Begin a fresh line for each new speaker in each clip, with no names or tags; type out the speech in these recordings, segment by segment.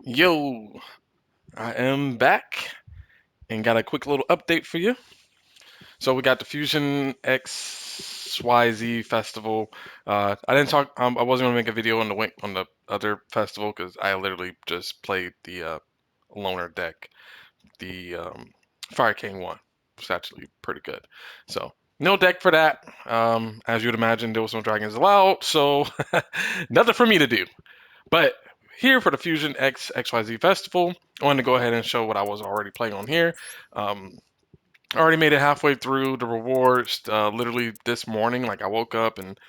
Yo, I am back and got a quick little update for you. So we got the Fusion XYZ festival. I didn't talk. I wasn't gonna make a video on the other festival because I literally just played the loner deck, the Fire King one. It's actually pretty good. So no deck for that. As you'd imagine, there was no dragons allowed, so nothing for me to do. But here for the Fusion X XYZ Festival, I wanted to go ahead and show what I was already playing on here. I already made it halfway through the rewards literally this morning. Like I woke up and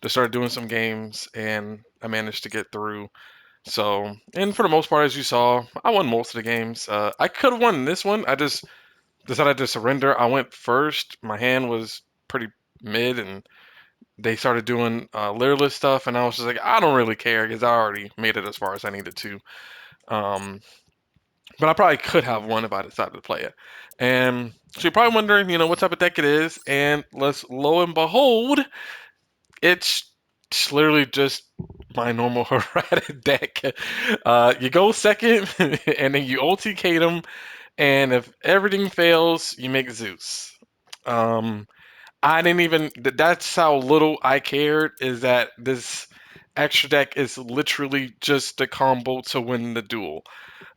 just started doing some games and I managed to get through. So, and for the most part, as you saw, I won most of the games. I could have won this one. I just decided to surrender. I went first. My hand was pretty mid and they started doing literalist stuff and I was just like, I don't really care because I already made it as far as I needed to. Um, but I probably could have won if I decided to play it. And so you're probably wondering, what type of deck it is. And let's lo and behold, it's literally just my normal Hieratic deck. You go second, and then you OTK them, and if everything fails, you make Zeus. Um, I didn't even. That's how little I cared. Is that this extra deck is literally just the combo to win the duel.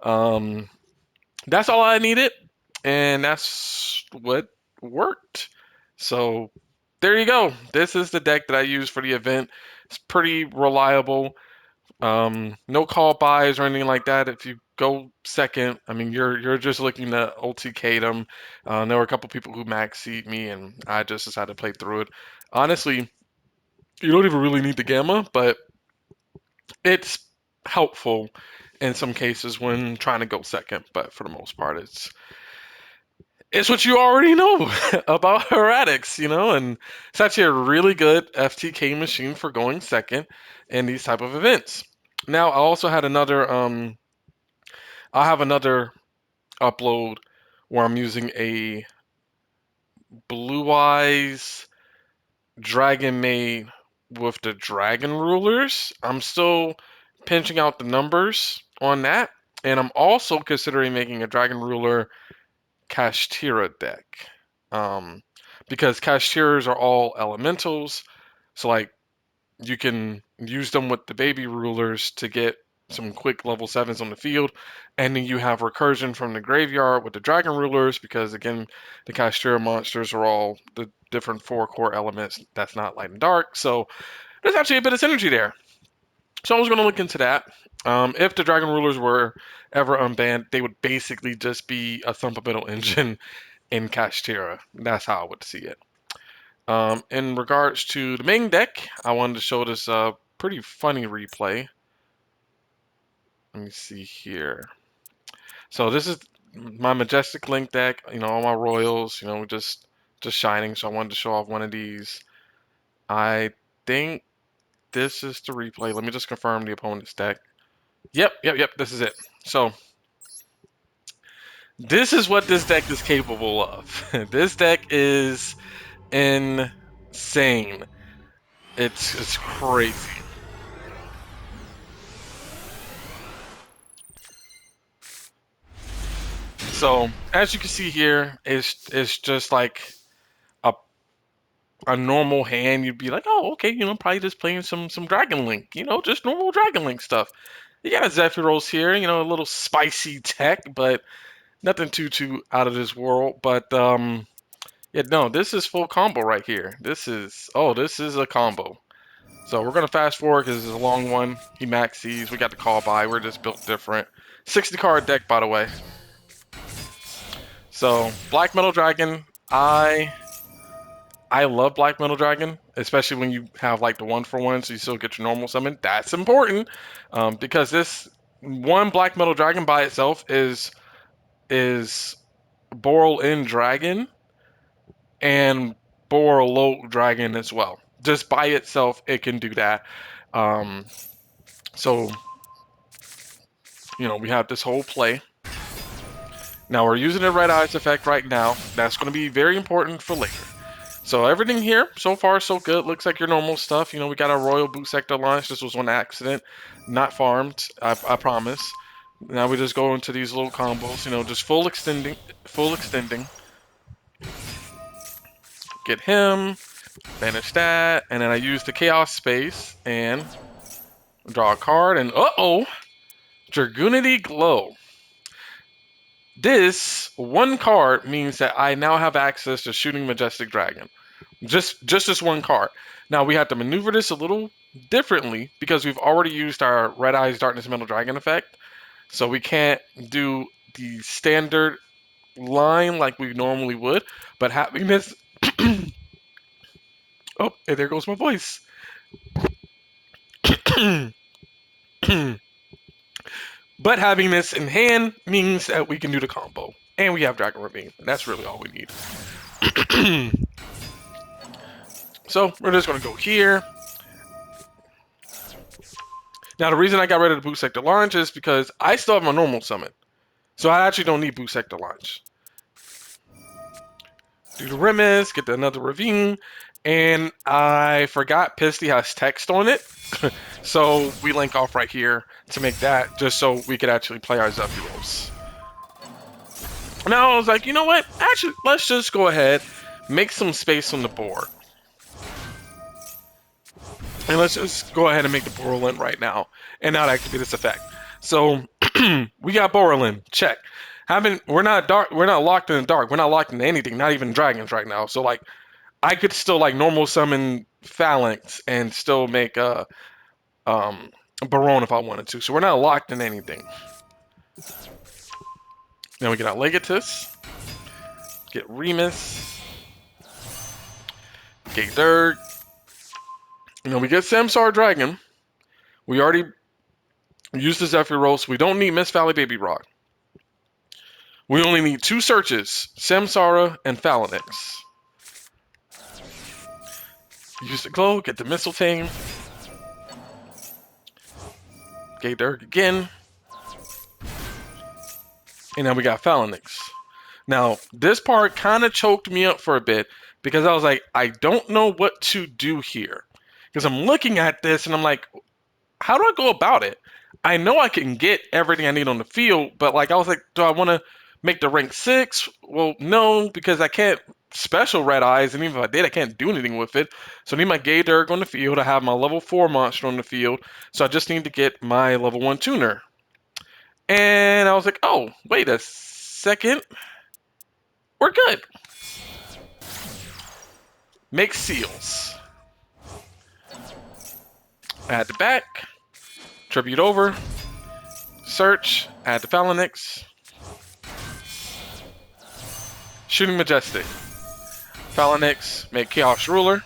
Um, that's all I needed, and that's what worked. So there you go. This is the deck that I use for the event. It's pretty reliable. No call buys or anything like that. If you go second, I mean you're just looking to OTK them. There were a couple people who max seed me, and I just decided to play through it. Honestly, you don't even really need the gamma, but it's helpful in some cases when trying to go second. But for the most part, it's what you already know about Heretics, and it's actually a really good FTK machine for going second in these type of events. Now, I have another upload where I'm using a Blue Eyes Dragon Maid with the Dragon Rulers. I'm still pinching out the numbers on that, and I'm also considering making a Dragon Ruler Kashtira deck. Um, because Kashtiras are all elementals, so like you can use them with the baby rulers to get some quick level sevens on the field, and then you have recursion from the graveyard with the dragon rulers because again the Kashtira monsters are all the different four core elements that's not light and dark. So there's actually a bit of synergy there. So I was going to look into that. If the dragon rulers were ever unbanned, they would basically just be a Thumpamental engine in Kashtira. That's how I would see it. In regards to the main deck, I wanted to show this pretty funny replay. Let me see here. So this is my Majestic Link deck. All my Royals. Just shining. So I wanted to show off one of these. I think this is the replay. Let me just confirm the opponent's deck. Yep. This is it. So this is what this deck is capable of. This deck is insane. It's crazy. So as you can see here, it's just like a a normal hand. You'd be like, oh, okay, probably just playing some Dragon Link, just normal Dragon Link stuff. You got a Zephyros here, a little spicy tech, but nothing too out of this world. But yeah, no, this is full combo right here. This is a combo. So we're gonna fast forward because this is a long one. He maxes. We got the call by. We're just built different. 60 card deck, by the way. So Black Metal Dragon, I love Black Metal Dragon, especially when you have like the 1-for-1, so you still get your normal summon. That's important because this one Black Metal Dragon by itself is Boral in Dragon and Boral Dragon as well. Just by itself, it can do that. Um, so we have this whole play. Now we're using the Red Eyes effect right now. That's going to be very important for later. So everything here, so far so good. Looks like your normal stuff. We got our Royal Boot Sector launch. This was one accident, not farmed, I promise. Now we just go into these little combos, you know, just full extending, full extending. Get him, banish that, and then I use the chaos space and draw a card, and uh-oh, Dragoonity Glow. This one card means that I now have access to Shooting Majestic Dragon. Just this one card. Now we have to maneuver this a little differently because we've already used our Red Eyes Darkness Metal Dragon effect. So we can't do the standard line like we normally would. But having this oh, and there goes my voice. But having this in hand means that we can do the combo. And we have Dragon Ravine. And that's really all we need. So we're just going to go here. Now the reason I got rid of the Boot Sector Launch is because I still have my normal summon. So I actually don't need Boot Sector Launch. Do the Remus, get another Ravine. And I forgot Pisty has text on it. So we link off right here to make that just so we could actually play our Zephyros. Now I was like, you know what? Actually, let's just go ahead, make some space on the board. And let's just go ahead and make the Borderland right now and not activate this effect. So we got Borderland, check. We're not locked in the dark. We're not locked into anything, not even dragons right now. So like I could still like normal summon Phalanx and still make a Baron if I wanted to. So we're not locked in anything. Then we get our Legatus, get Remus, get Dirk. You know, we get Samsar Dragon. We already used the Zephyros. We don't need Miss Valley Baby Rock. We only need 2 searches, Samsara and Phalanx. Use the glow, get the Mistletoe. Get Dirk again. And then we got Phalanx. Now, this part kind of choked me up for a bit because I was like, I don't know what to do here. Because I'm looking at this and I'm like, how do I go about it? I know I can get everything I need on the field, but like I was like, do I want to make the rank 6? Well, no, because I can't special Red Eyes, and even if I did, I can't do anything with it. So I need my Gay Dirk on the field. I have my level 4 monster on the field, so I just need to get my level 1 tuner. And I was like, oh, wait a second. We're good. Make seals. Add the back. Tribute over. Search. Add the Phalanx. Shooting Majestic. Phalanx. Make Chaos Ruler.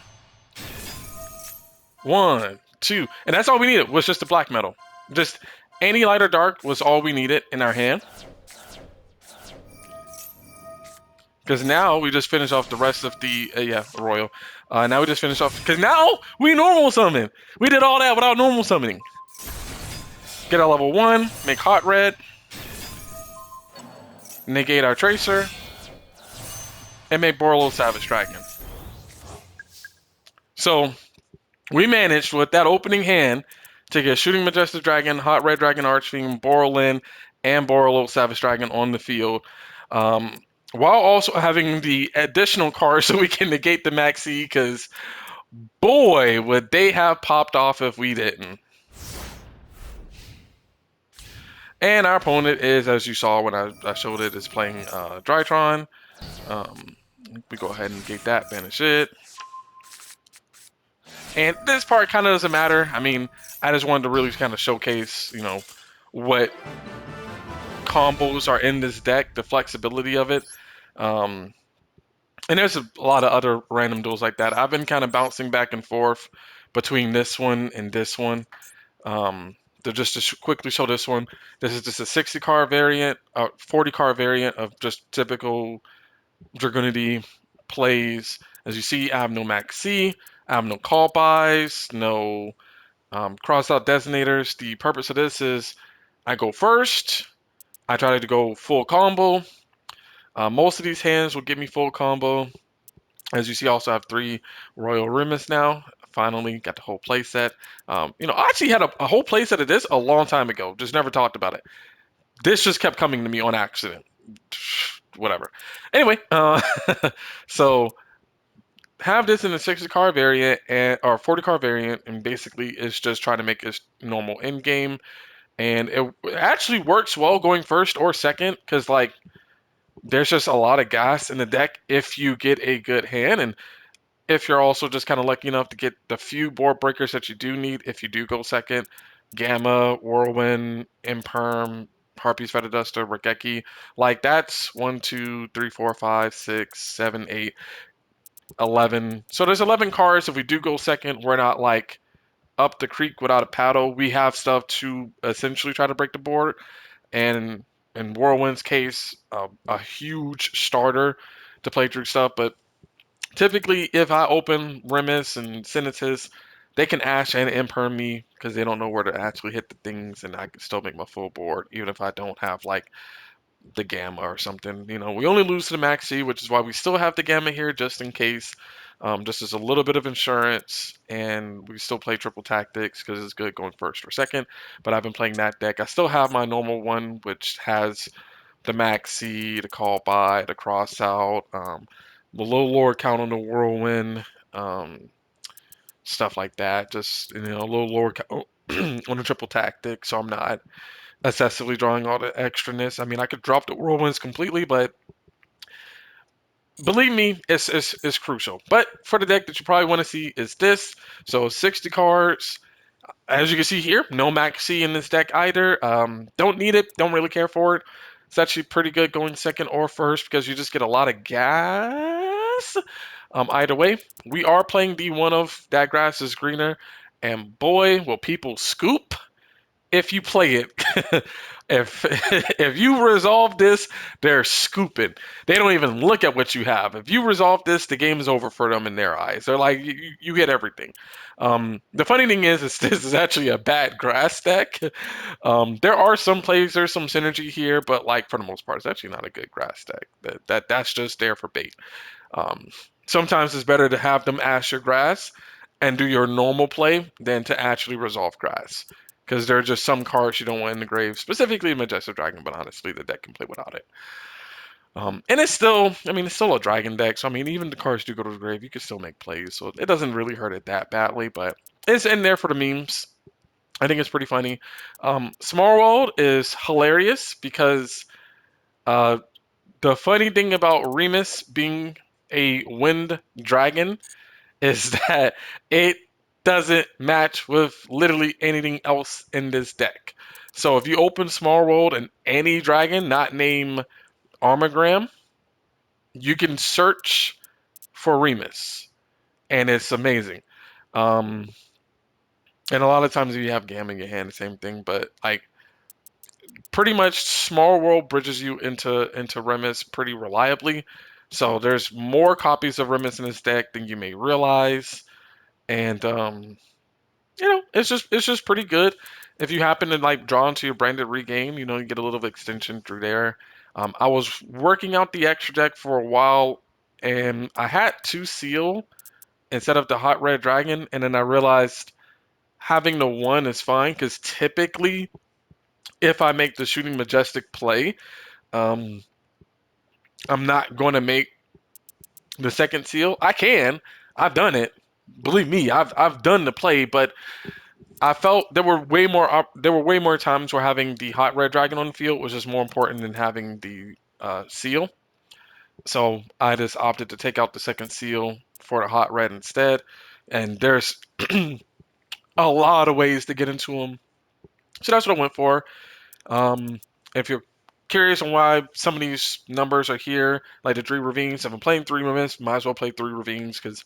1, 2. And that's all we needed was just the black metal. Just any light or dark was all we needed in our hand. Because now we just finish off the rest of the, Royal. Now we just finish off, because now we normal summon. We did all that without normal summoning. Get our level 1, make Hot Red. Negate our Tracer. And make Borlo Savage Dragon. So, we managed with that opening hand to get Shooting Majestic Dragon, Hot Red Dragon Archfiend, Borlin, and Borlo Savage Dragon on the field. While also having the additional cards so we can negate the Maxi, because boy, would they have popped off if we didn't. And our opponent is, as you saw when I showed it, is playing Drytron. We go ahead and negate that, banish it. And this part kind of doesn't matter. I mean, I just wanted to really kind of showcase, you know, what combos are in this deck, the flexibility of it. And there's a lot of other random duels like that. I've been kind of bouncing back and forth between this one and this one. Just to quickly show this one, this is just a 60 card variant, 40 card variant of just typical Dragoonity plays. As you see, I have no Max C, I have no call buys, no cross out designators. The purpose of this is I go first, I try to go full combo. Most of these hands will give me full combo. As you see, I also have 3 Royal Remus now. Finally got the whole playset. You know, I actually had a whole playset of this a long time ago. Just never talked about it. This just kept coming to me on accident. Whatever. Anyway, so have this in a 60 card variant and or 40 card variant, and basically it's just trying to make it normal end game. And it actually works well going first or second because like there's just a lot of gas in the deck if you get a good hand, and if you're also just kind of lucky enough to get the few board breakers that you do need if you do go second. Gamma, Whirlwind, Imperm, Harpy's Feather Duster, Regeki. Like that's 1, 2, 3, 4, 5, 6, 7, 8, 11. So there's 11 cards. If we do go second, we're not like up the creek without a paddle. We have stuff to essentially try to break the board. And in Whirlwind's case, a huge starter to play through stuff. But typically, if I open Remus and Senatus, they can Ash and Imperm me because they don't know where to actually hit the things, and I can still make my full board, even if I don't have like the Gamma or something. You know, we only lose to the Maxi, which is why we still have the Gamma here just in case. Just as a little bit of insurance, and we still play triple tactics because it's good going first or second. But I've been playing that deck. I still have my normal one, which has the Maxi, the Call By, the Cross Out, the low lord count on the Whirlwind, um, stuff like that. Just a low lord count on the triple tactic, so I'm not excessively drawing all the extraness. I mean, I could drop the Whirlwinds completely, but believe me, it's crucial. But for the deck that you probably want to see is this. So 60 cards. As you can see here, no Maxi in this deck either. Don't need it. Don't really care for it. It's actually pretty good going second or first because you just get a lot of gas. Either way, we are playing the one of that grass is greener, and boy, will people scoop if you play it. if if you resolve this, they're scooping. They don't even look at what you have. If you resolve this, the game is over for them in their eyes. They're like, you get everything. The funny thing is this is actually a bad grass deck. There are some plays, there's some synergy here, but like for the most part, it's actually not a good grass deck. That's just there for bait. Um, Sometimes it's better to have them ash your grass and do your normal play than to actually resolve grass. Because there are just some cards you don't want in the grave, specifically Majestic Dragon, but honestly, the deck can play without it. And it's still, I mean, it's still a dragon deck, so I mean, even the cards do go to the grave, you can still make plays, so it doesn't really hurt it that badly, but it's in there for the memes. I think it's pretty funny. Small World is hilarious because uh, the funny thing about Remus being a wind dragon is that it doesn't match with literally anything else in this deck. So if you open Small World and any dragon not named Armagram, you can search for Remus, and it's amazing. Um, and a lot of times if you have Gamma in your hand, the same thing. But like pretty much, Small World bridges you into Remus pretty reliably. So there's more copies of Remus in this deck than you may realize, and it's just pretty good. If you happen to like draw into your branded regame, you get a little extension through there. I was working out the extra deck for a while, and I had two seal instead of the hot red dragon, and then I realized having the one is fine because typically, if I make the shooting majestic play, um, I'm not going to make the second seal. I can. I've done it. Believe me, I've done the play, but I felt there were way more times where having the hot red dragon on the field was just more important than having the seal. So I just opted to take out the second seal for the hot red instead. And there's a lot of ways to get into them. So that's what I went for. Um, if you're curious on why some of these numbers are here, like the three ravines, if I'm playing three ravines, might as well play three ravines because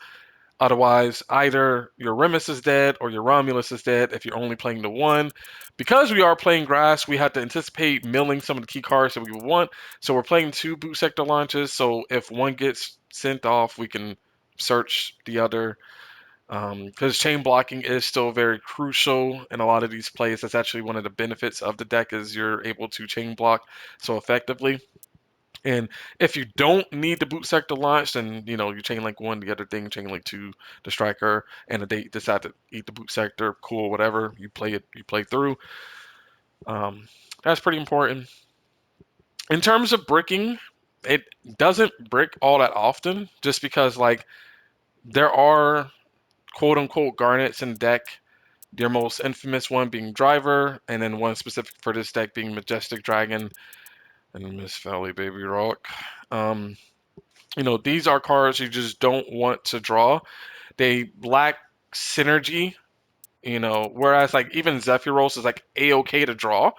otherwise, either your Remus is dead or your Romulus is dead if you're only playing the one. Because we are playing grass, we have to anticipate milling some of the key cards that we would want. So we're playing two boot sector launches. So if one gets sent off, we can search the other. Because chain blocking is still very crucial in a lot of these plays. That's actually one of the benefits of the deck is you're able to chain block so effectively. And if you don't need the boot sector launch, then you chain link one, the other thing, chain link two, the striker, and if they decide to eat the boot sector, cool, whatever. You play it, you play through. That's pretty important. In terms of bricking, it doesn't brick all that often, just because like there are quote unquote garnets in the deck. Their most infamous one being Driver, and then one specific for this deck being Majestic Dragon and Miss Valley Baby Rock. Um, these are cards you just don't want to draw. They lack synergy, whereas like even Zephyros is like a-okay to draw.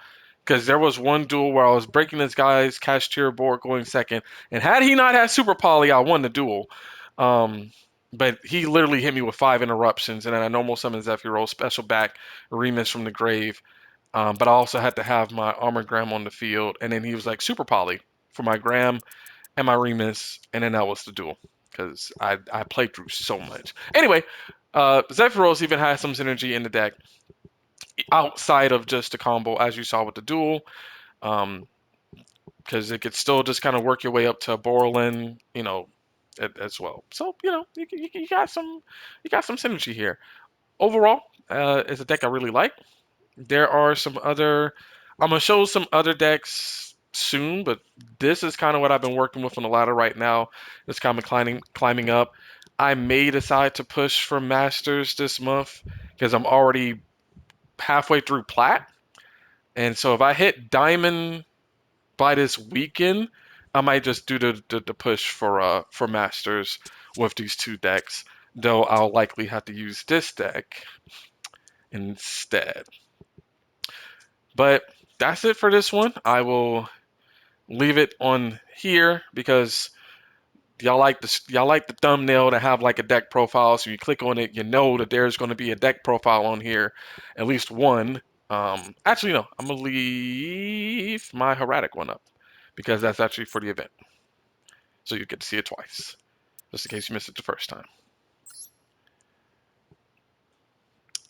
Because there was one duel where I was breaking this guy's cash tier board going second, and had he not had Super Poly, I won the duel. Um, but he literally hit me with 5 interruptions, and then I normal summoned Zephyros, special back, Remus from the grave. But I also had to have my Armor Gram on the field, and then he was like Super Poly for my Gram and my Remus, and then that was the duel because I played through so much. Anyway, Zephyros even has some synergy in the deck outside of just the combo, as you saw with the duel, um, because it could still just kind of work your way up to Borland, as well. So you got some synergy here. Overall, it's a deck I really like. There are some other. I'm gonna show some other decks soon, but this is kind of what I've been working with on the ladder right now. It's kind of climbing up. I may decide to push for Masters this month because I'm already halfway through Plat, and so if I hit Diamond by this weekend, I might just do the push for Masters with these two decks. Though I'll likely have to use this deck instead. But that's it for this one. I will leave it on here because y'all like the thumbnail to have like a deck profile. So you click on it, you know that there's going to be a deck profile on here, at least one. Actually, no, I'm gonna leave my Hieratic one up because that's actually for the event, so you get to see it twice, just in case you missed it the first time.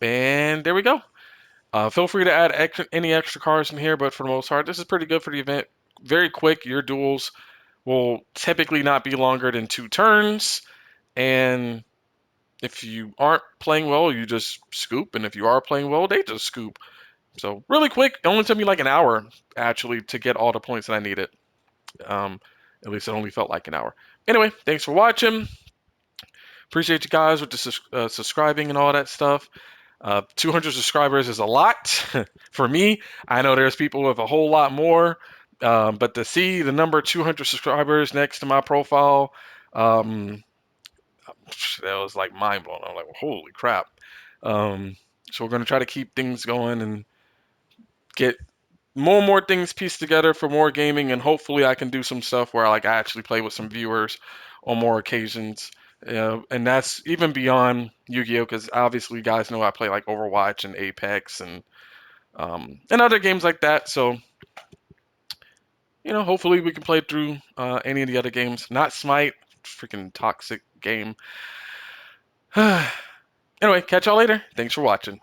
And there we go. Feel free to add any extra cards in here, but for the most part, this is pretty good for the event. Very quick. Your duels will typically not be longer than 2 turns, and if you aren't playing well, you just scoop, and if you are playing well, they just scoop. So really quick. It only took me like an hour actually to get all the points that I needed. Um, at least it only felt like an hour. Anyway, thanks for watching. Appreciate you guys with the subscribing and all that stuff. 200 subscribers is a lot for me. I know there's people with a whole lot more, but to see the number 200 subscribers next to my profile, um, that was like mind blowing. I'm like, holy crap. So we're going to try to keep things going and get more and more things pieced together for more gaming, and hopefully I can do some stuff where like I actually play with some viewers on more occasions. And that's even beyond Yu-Gi-Oh, because obviously you guys know I play like Overwatch and Apex and other games like that. So hopefully we can play through any of the other games. Not Smite, freaking toxic game. Anyway, catch y'all later. Thanks for watching.